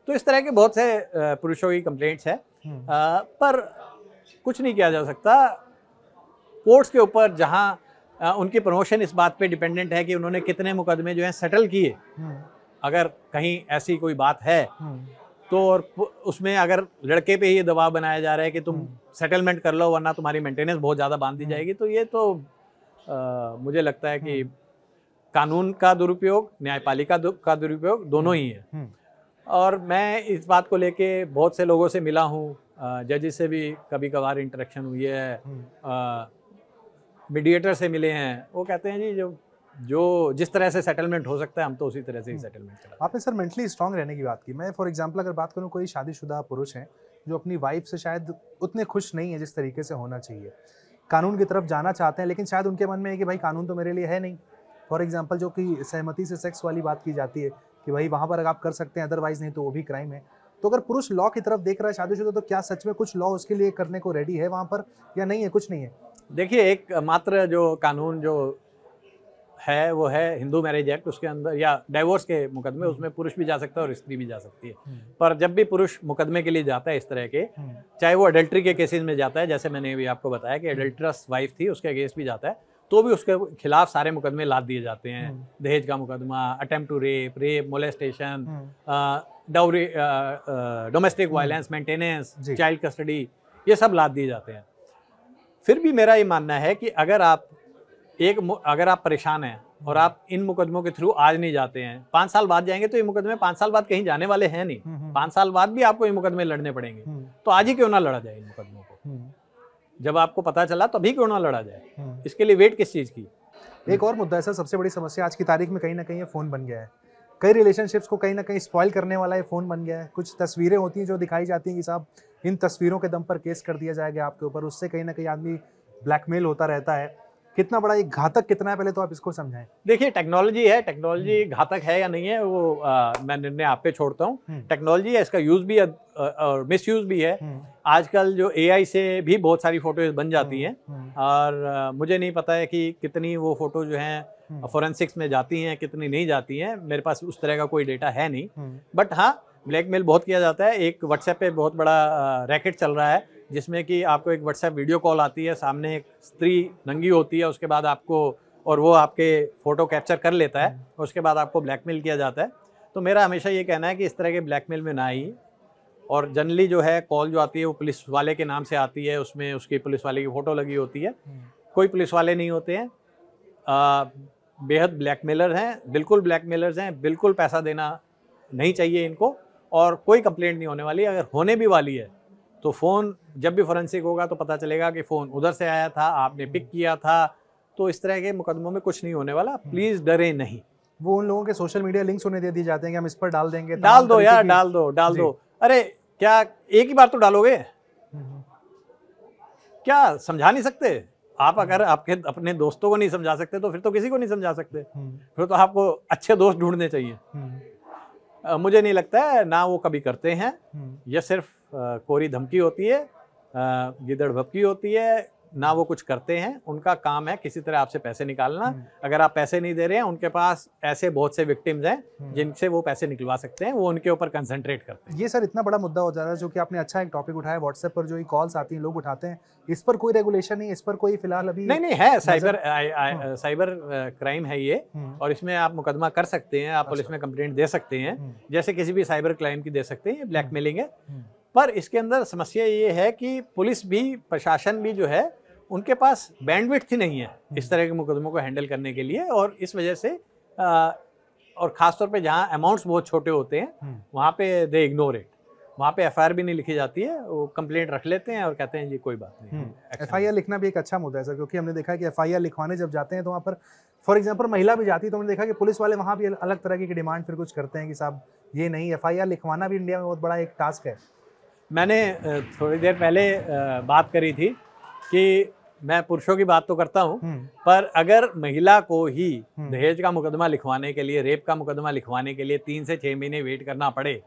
तो इस तरह के बहुत से पुरुषों की कंप्लेंट्स है, पर कुछ नहीं किया जा सकता। कोर्ट्स के ऊपर जहां उनकी प्रमोशन इस बात पे डिपेंडेंट है कि उन्होंने कितने मुकदमे जो हैं सेटल किए, अगर कहीं ऐसी कोई बात है तो, और उसमें अगर लड़के पे ही दबाव बनाया जा रहा है कि तुम सेटलमेंट कर लो वरना तुम्हारी मेंटेनेंस बहुत ज़्यादा बांध दी जाएगी, तो ये तो मुझे लगता है कि कानून का दुरुपयोग, न्यायपालिका का दुरुपयोग दोनों ही है। और मैं इस बात को लेके बहुत से लोगों से मिला हूँ, जजेस से भी कभी कभार इंटरेक्शन हुई है, मीडिएटर से मिले हैं। वो कहते हैं जी जो जिस तरह से सेटलमेंट हो सकता है हम तो उसी तरह से ही सेटलमेंट करें। आपने सर मेंटली स्ट्रांग रहने की बात की। मैं फॉर एग्जांपल अगर बात करूं, कोई शादीशुदा पुरुष है जो अपनी वाइफ से शायद उतने खुश नहीं है जिस तरीके से होना चाहिए, कानून की तरफ जाना चाहते हैं, लेकिन शायद उनके मन में है कि भाई कानून तो मेरे लिए है नहीं। फॉर एग्जाम्पल जो कि सहमति से सेक्स वाली बात की जाती है कि भाई वहाँ पर आप कर सकते हैं, अदरवाइज नहीं तो वो भी क्राइम है। तो अगर पुरुष लॉ की तरफ देख रहा है शादीशुदा, तो क्या सच में कुछ लॉ उसके लिए करने को रेडी है वहाँ पर, या नहीं है, कुछ नहीं है? देखिए, एक मात्र जो कानून जो है वो है हिंदू मैरिज एक्ट, उसके अंदर या डाइवोर्स के मुकदमे उसमें पुरुष भी जा सकता है और स्त्री भी जा सकती है। पर जब भी पुरुष मुकदमे के लिए जाता है इस तरह के, चाहे वो अडल्ट्री के केसेस में जाता है, जैसे मैंने भी आपको बताया कि अडल्ट्रस वाइफ थी उसके अगेंस्ट भी जाता है, तो भी उसके खिलाफ सारे मुकदमे लाद दिए जाते हैं। दहेज का मुकदमा, attempt to rape, molestation, dowry, domestic violence, maintenance, child custody, ये सब लाद दिए जाते हैं। फिर भी मेरा ये मानना है कि अगर आप परेशान हैं और आप इन मुकदमों के थ्रू आज नहीं जाते हैं, 5 साल बाद जाएंगे, तो ये मुकदमे 5 साल बाद कहीं जाने वाले हैं नहीं। 5 साल बाद भी आपको ये मुकदमे लड़ने पड़ेंगे, तो आज ही क्यों ना लड़ा जाए इन मुकदमों को? जब आपको पता चला तभी क्यों ना लड़ा जाए? इसके लिए वेट किस चीज की? एक और मुद्दा है सर, सबसे बड़ी समस्या आज की तारीख में कहीं ना कहीं ये फोन बन गया है। कई रिलेशनशिप्स को कहीं ना कहीं स्पॉइल करने वाला ये फोन बन गया है। कुछ तस्वीरें होती हैं जो दिखाई जाती हैं कि साहब इन तस्वीरों के दम पर केस कर दिया जाएगा आपके ऊपर, उससे कहीं ना कहीं आदमी ब्लैकमेल होता रहता है। कितना बड़ा ये घातक कितना है, पहले तो आप इसको समझाएं। देखिए, टेक्नोलॉजी है, टेक्नोलॉजी घातक है या नहीं है वो मैं निर्णय आप पे छोड़ता हूँ। टेक्नोलॉजी है, इसका यूज भी और मिस यूज भी है। आजकल जो AI से भी बहुत सारी फोटोज बन जाती हैं, और मुझे नहीं पता है कि कितनी वो फोटो जो हैं फोरेंसिक्स में जाती हैं, कितनी नहीं जाती हैं। मेरे पास उस तरह का कोई डेटा है नहीं, बट हाँ, ब्लैकमेल बहुत किया जाता है। एक व्हाट्सएप पे बहुत बड़ा रैकेट चल रहा है, जिसमें कि आपको एक व्हाट्सएप वीडियो कॉल आती है, सामने एक स्त्री नंगी होती है, उसके बाद आपको, और वो आपके फ़ोटो कैप्चर कर लेता है, उसके बाद आपको ब्लैकमेल किया जाता है। तो मेरा हमेशा ये कहना है कि इस तरह के ब्लैकमेल में ना ही, और जनरली जो है कॉल जो आती है वो पुलिस वाले के नाम से आती है, उसमें उसकी पुलिस वाले की फ़ोटो लगी होती है। कोई पुलिस वाले नहीं होते हैं, बेहद ब्लैकमेलर हैं, बिल्कुल ब्लैकमेलर्स हैं, बिल्कुल पैसा देना नहीं चाहिए इनको, और कोई कंप्लेंट नहीं होने वाली। अगर होने भी वाली है तो फ़ोन जब भी फोरेंसिक होगा तो पता चलेगा कि फ़ोन उधर से आया था, आपने पिक किया था। तो इस तरह के मुकदमों में कुछ नहीं होने वाला, प्लीज़ डरे नहीं। वो उन लोगों के सोशल मीडिया लिंक्स उन्हें दे दिए जाते हैं कि हम इस पर डाल देंगे। डाल दो यार, डाल दो। अरे क्या एक ही बार तो डालोगे? क्या समझा नहीं सकते? आप अगर आपके अपने दोस्तों को नहीं समझा सकते तो फिर तो किसी को नहीं समझा सकते। फिर तो आपको अच्छे दोस्त ढूंढने चाहिए। मुझे नहीं लगता है, ना वो कभी करते हैं, ये सिर्फ कोरी धमकी होती है, गिदड़ भपकी होती है, ना वो कुछ करते हैं। उनका काम है किसी तरह आपसे पैसे निकालना। अगर आप पैसे नहीं दे रहे हैं, उनके पास ऐसे बहुत से विक्टिम्स हैं जिनसे वो पैसे निकलवा सकते हैं, वो उनके ऊपर कंसंट्रेट करते हैं। ये सर इतना बड़ा मुद्दा हो जा रहा है, जो कि आपने अच्छा एक टॉपिक उठाया। व्हाट्सएप पर जो ये कॉल्स आती हैं, लोग उठाते हैं, इस पर कोई रेगुलेशन नहीं, इस पर कोई फिलहाल अभी नहीं है। साइबर क्राइम है ये, और इसमें आप मुकदमा कर सकते हैं, आप पुलिस में कंप्लेंट दे सकते हैं, जैसे किसी भी साइबर क्राइम की दे सकते हैं। ये ब्लैकमेलिंग है। पर इसके अंदर समस्या ये है कि पुलिस भी, प्रशासन भी जो है, उनके पास बैंडविड्थ ही नहीं है इस तरह के मुकदमों को हैंडल करने के लिए। और इस वजह से और ख़ासतौर पे जहाँ अमाउंट्स बहुत छोटे होते हैं, वहाँ पे दे इग्नोर इट। वहाँ पे एफआईआर भी नहीं लिखी जाती है, वो कंप्लेंट रख लेते हैं और कहते हैं जी कोई बात नहीं। एफआईआर लिखना भी एक अच्छा मुद्दा है सर, क्योंकि हमने देखा कि एफआईआर लिखवाने जब जाते हैं तो वहाँ पर फॉर एग्जांपल महिला भी जाती है, तो हमने देखा कि पुलिस वाले वहाँ भी अलग तरह की डिमांड फिर कुछ करते हैं कि साहब ये नहीं। एफआईआर लिखवाना भी इंडिया में बहुत बड़ा एक टास्क है। मैंने थोड़ी देर पहले बात करी थी कि मैं पुरुषों की बात तो करता हूँ, पर अगर महिला को ही दहेज का मुकदमा लिखवाने के लिए, रेप का मुकदमा लिखवाने के लिए 3 से 6 महीने वेट करना पड़े,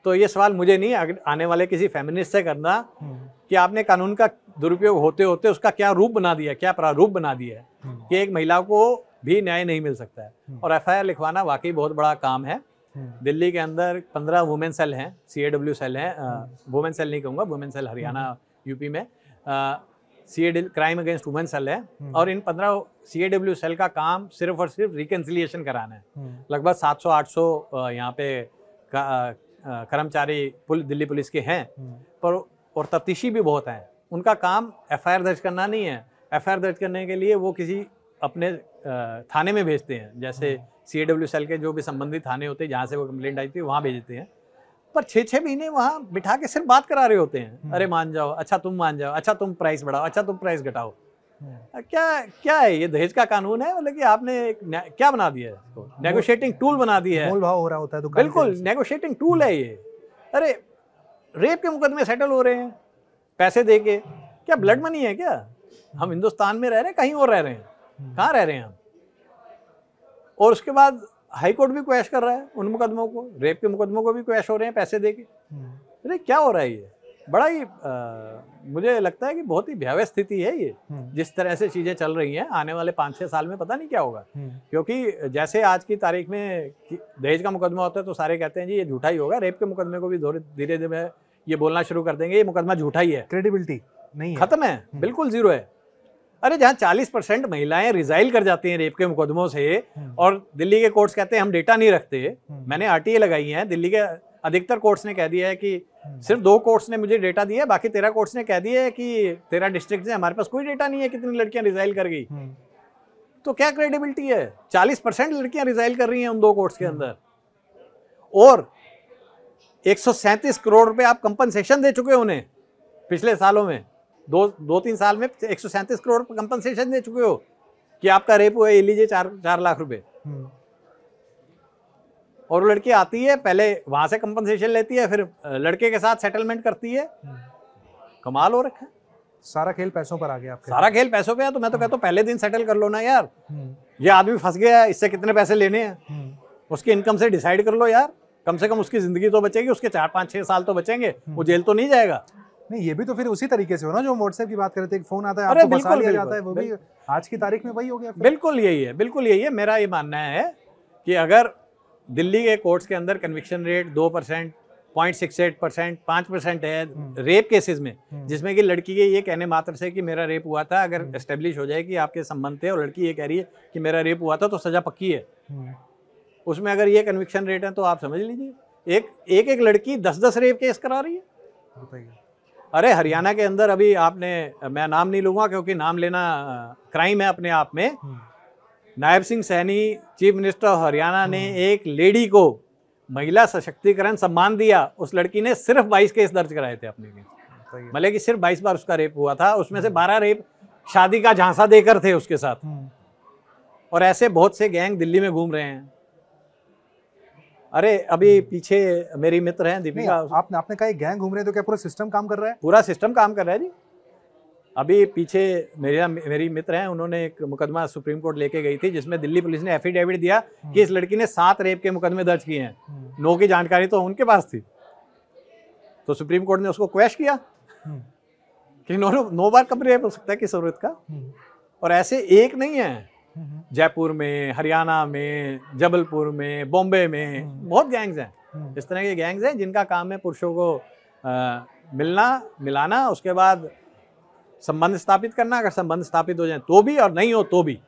तो ये सवाल मुझे नहीं, आने वाले किसी फेमिनिस्ट से करना कि आपने कानून का दुरुपयोग होते होते उसका क्या रूप बना दिया, क्या प्रारूप बना दिया है कि एक महिला को भी न्याय नहीं मिल सकता है। और एफआईआर लिखवाना वाकई बहुत बड़ा काम है। दिल्ली के अंदर 15 वुमेन सेल हैं, CAW सेल हैं, वुमेन सेल नहीं कहूँगा, वुमेन सेल हरियाणा यूपी में, क्राइम अगेंस्ट वुमेन सेल है। और इन 15 CAW सेल का काम सिर्फ और सिर्फ रिकन्सिलिएशन कराना है। लगभग 700-800 यहाँ पे कर्मचारी दिल्ली पुलिस के हैं, पर और तफ्तीशी भी बहुत हैं। उनका काम एफआईआर दर्ज करना नहीं है। एफआईआर दर्ज करने के लिए वो किसी अपने थाने में भेजते हैं, जैसे CAW सेल के जो भी संबंधित थाने होते हैं जहाँ से वो कंप्लेंट आई थी, वहाँ भेजते हैं। पर 6-6 महीने वहाँ बिठा के सिर्फ बात करा रहे होते हैं। अरे मान जाओ, अच्छा तुम मान जाओ, अच्छा तुम प्राइस बढ़ाओ, अच्छा तुम प्राइस घटाओ। क्या है ये? दहेज का कानून है, मतलब कि आपने क्या बना दिया है इसको? नेगोशिएटिंग टूल बना दिया है। मोल भाव हो रहा होता है दुकान। बिल्कुल नेगोशिएटिंग टूल है ये। अरे रेप के मुकदमे सेटल हो रहे हैं पैसे दे के। क्या ब्लड मनी है क्या? हम हिंदुस्तान में रह रहे हैं, कहीं और रह रहे हैं? कहाँ रह रहे हैं हम? और उसके बाद हाई कोर्ट भी क्वैश कर रहा है उन मुकदमों को, रेप के मुकदमों को भी क्वैश हो रहे हैं पैसे देके। अरे क्या हो रहा है ये? बड़ा ही मुझे लगता है कि बहुत ही भयावह स्थिति है ये। जिस तरह से चीज़ें चल रही हैं, आने वाले 5-6 साल में पता नहीं क्या होगा। क्योंकि जैसे आज की तारीख में दहेज का मुकदमा होता है तो सारे कहते हैं जी ये झूठा ही होगा। रेप के मुकदमे को भी धीरे धीरे ये बोलना शुरू कर देंगे ये मुकदमा झूठा ही है, क्रेडिबिलिटी नहीं है, खत्म है, बिल्कुल जीरो है। अरे जहाँ 40% महिलाएं रिजाइल कर जाती हैं रेप के मुकदमों से, और दिल्ली के कोर्ट्स कहते हैं हम डेटा नहीं रखते। मैंने RTA लगाई है, दिल्ली के अधिकतर कोर्ट्स ने कह दिया है कि सिर्फ 2 कोर्ट्स ने मुझे डेटा दिया है, बाकी 13 कोर्ट्स ने कह दिया है कि 13 डिस्ट्रिक्ट से हमारे पास कोई डेटा नहीं है कितनी लड़कियां रिजाइल कर गई। तो क्या क्रेडिबिलिटी है? 40% लड़कियां रिजाइल कर रही हैं उन 2 कोर्ट्स के अंदर, और 137 करोड़ रुपए आप कंपनसेशन दे चुके हो उन्हें पिछले सालों में। 2-3 साल में 137 करोड़ कंपनसेशन दे चुके हो कि आपका रेप हुआ, ये लीजिए 4 लाख रुपए। और वो लड़की आती है, पहले वहां से कंपनसेशन लेती है, फिर लड़के के साथ सेटलमेंट करती है। कमाल हो रखा है। सारा खेल पैसों पर आ गया आपके। सारा खेल पैसों पे है। तो मैं तो कहता हूँ पहले दिन सेटल कर लो ना यार। ये आदमी फंस गया है, इससे कितने पैसे लेने हैं उसकी इनकम से डिसाइड कर लो यार। कम से कम उसकी जिंदगी तो बचेगी, उसके 4-5-6 साल तो बचेंगे, वो जेल तो नहीं जाएगा। नहीं, ये भी तो फिर उसी तरीके से हो ना जो व्हाट्सएप की बात कर रहे थे, एक फोन आता है आपको फंसा लिया जाता है, वो भी आज की तारीख में वही हो गया। बिल्कुल यही है, बिल्कुल यही है। मेरा ये मानना है कि अगर दिल्ली के कोर्ट्स के अंदर कन्विक्शन रेट 2%, 0.68%, 5% है रेप केसेस में, जिसमें कि लड़की के ये कहने मात्र से कि मेरा रेप हुआ था, अगर एस्टेब्लिश हो जाए कि आपके संबंध थे और लड़की ये कह रही है कि मेरा रेप हुआ था, तो सजा पक्की है। उसमें अगर ये कन्विक्शन रेट है तो आप समझ लीजिए एक लड़की 10-10 रेप केस करा रही है। अरे हरियाणा के अंदर अभी आपने, मैं नाम नहीं लूंगा क्योंकि नाम लेना क्राइम है अपने आप में, Nayab Singh Saini chief minister of Haryana ने एक लेडी को महिला सशक्तिकरण सम्मान दिया। उस लड़की ने सिर्फ 22 केस दर्ज कराए थे अपने लिए, मतलब कि सिर्फ 22 बार उसका रेप हुआ था। उसमें से 12 रेप शादी का झांसा देकर थे उसके साथ। और ऐसे बहुत से गैंग दिल्ली में घूम रहे हैं। अरे अभी पीछे मेरी मित्र हैं दीपिका, आपने कहा गैंग घूम रहे हैं, तो क्या पूरा सिस्टम काम कर रहा है? पूरा सिस्टम काम कर रहा है जी। अभी पीछे मेरी मित्र हैं, उन्होंने एक मुकदमा सुप्रीम कोर्ट लेके गई थी जिसमें दिल्ली पुलिस ने एफिडेविट दिया कि इस लड़की ने 7 रेप के मुकदमे दर्ज किए हैं। 9 की जानकारी तो उनके पास थी, तो सुप्रीम कोर्ट ने उसको क्वैश किया कि 9 बार कब रेप हो सकता है किस औरत का। और ऐसे एक नहीं है, जयपुर में, हरियाणा में, जबलपुर में, बॉम्बे में बहुत गैंग्स हैं। इस तरह के गैंग्स हैं जिनका काम है पुरुषों को मिलाना, उसके बाद संबंध स्थापित करना, अगर संबंध स्थापित हो जाए तो भी और नहीं हो तो भी।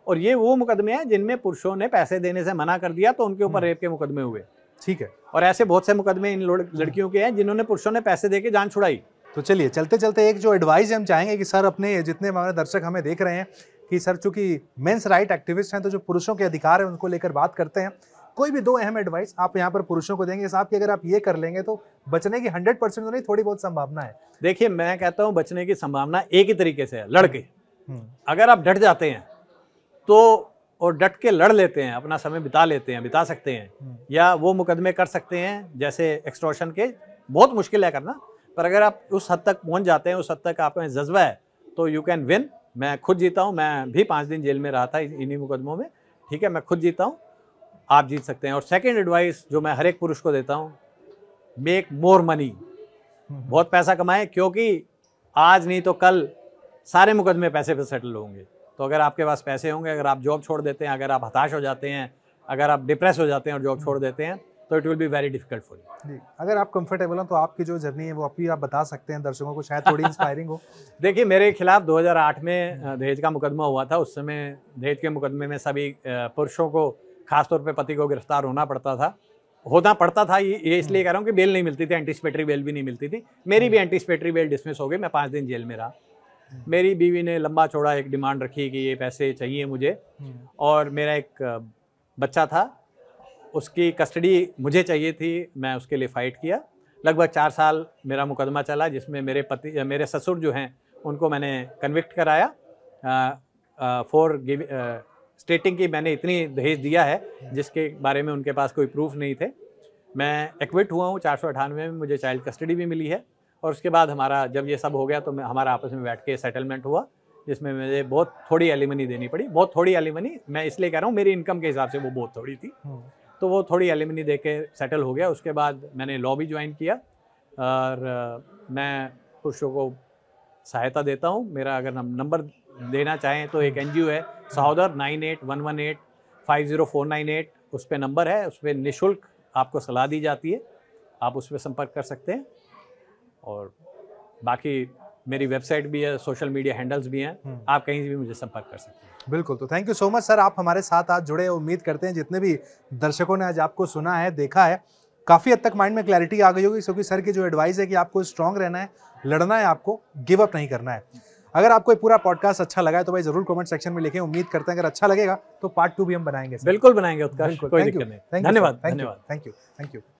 और ये वो मुकदमे हैं जिनमें पुरुषों ने पैसे देने से मना कर दिया तो उनके ऊपर रेप के मुकदमे हुए। ठीक है। और ऐसे बहुत से मुकदमे इन लड़कियों के हैं जिन्होंने पुरुषों ने पैसे देके जान छुड़ाई। तो चलिए चलते चलते एक जो एडवाइस हम चाहेंगे कि सर, अपने जितने हमारे दर्शक हमें देख रहे हैं कि सर चूंकि मेंस राइट एक्टिविस्ट हैं, तो जो पुरुषों के अधिकार है उनको लेकर बात करते हैं, कोई भी 2 अहम एडवाइस आप यहाँ पर पुरुषों को देंगे साहब कि अगर आप ये कर लेंगे तो बचने की 100% तो नहीं, थोड़ी बहुत संभावना है। देखिए, मैं कहता हूँ बचने की संभावना एक ही तरीके से है, लड़के। अगर आप डट जाते हैं तो, और डट के लड़ लेते हैं, अपना समय बिता सकते हैं, या वो मुकदमे कर सकते हैं जैसे एक्सटॉर्शन के। बहुत मुश्किल है करना, पर अगर आप उस हद तक पहुंच जाते हैं, उस हद तक आप में जज्बा है, तो यू कैन विन। मैं खुद जीता हूं, मैं भी 5 दिन जेल में रहा था इन्हीं मुकदमों में, ठीक है, मैं खुद जीता हूं, आप जीत सकते हैं। और सेकंड एडवाइस जो मैं हर एक पुरुष को देता हूं, मेक मोर मनी, बहुत पैसा कमाएं, क्योंकि आज नहीं तो कल सारे मुकदमे पैसे पे सेटल होंगे। तो अगर आपके पास पैसे होंगे, अगर आप जॉब छोड़ देते हैं, अगर आप हताश हो जाते हैं, अगर आप डिप्रेस हो जाते हैं और जॉब छोड़ देते हैं, तो it will be very difficult for you. अगर आप कंफर्टेबल हो तो आपकी जो जर्नी है वो अभी आप बता सकते हैं दर्शकों को, शायद थोड़ी इंस्पायरिंग हो। देखिए, मेरे खिलाफ 2008 में दहेज का मुकदमा हुआ था। उस समय दहेज के मुकदमे में सभी पुरुषों को, खासतौर पे पति को गिरफ्तार होना पड़ता था। ये इसलिए कह रहा हूँ कि बेल नहीं मिलती थी, एंटीसिपेटरी बेल भी नहीं मिलती थी। मेरी भी एंटीसिपेटरी बेल डिसमिस हो गई, मैं 5 दिन जेल में रहा। मेरी बीवी ने लंबा चौड़ा एक डिमांड रखी कि ये पैसे चाहिए मुझे, और मेरा एक बच्चा था, उसकी कस्टडी मुझे चाहिए थी, मैं उसके लिए फ़ाइट किया। लगभग 4 साल मेरा मुकदमा चला, जिसमें मेरे ससुर जो हैं उनको मैंने कन्विक्ट कराया फॉर स्टेटिंग कि मैंने इतनी दहेज दिया है जिसके बारे में उनके पास कोई प्रूफ नहीं थे। मैं एक्विट हुआ हूँ 498 में, मुझे चाइल्ड कस्टडी भी मिली है। और उसके बाद हमारा जब ये सब हो गया तो हमारा आपस में बैठ के सेटलमेंट हुआ, जिसमें मुझे बहुत थोड़ी एलिमनी देनी पड़ी। बहुत थोड़ी एलिमनी, मैं इसलिए कह रहा हूँ मेरी इनकम के हिसाब से वो बहुत थोड़ी थी, तो वो थोड़ी एलिमनी दे के सेटल हो गया। उसके बाद मैंने लॉ भी ज्वाइन किया, और मैं पुरुषों को सहायता देता हूँ। मेरा अगर नंबर देना चाहें तो एक NGO है सहोदर, 9811850498, उस पर नंबर है, उस पर निःशुल्क आपको सलाह दी जाती है, आप उस पर संपर्क कर सकते हैं। और बाकी मेरी वेबसाइट भी है, सोशल मीडिया हैंडल्स भी हैं, आप कहीं भी मुझे संपर्क कर सकते हैं। बिल्कुल, तो thank you so much sir, आप हमारे साथ आज जुड़े। उम्मीद करते हैं जितने भी दर्शकों ने आज आपको सुना है, देखा है, काफ़ी हद तक माइंड में क्लैरिटी आ गई होगी, क्योंकि सर की जो एडवाइस है कि आपको स्ट्रांग रहना है, लड़ना है, आपको गिव अप नहीं करना है। अगर आपको पूरा पॉडकास्ट अच्छा लगा है तो भाई जरूर कमेंट सेक्शन में लिखें। उम्मीद करते हैं अगर अच्छा लगेगा तो पार्ट 2 भी हम बनाएंगे। बिल्कुल बनाएंगे उत्कर्ष, कोई दिक्कत नहीं। धन्यवाद। Thank you.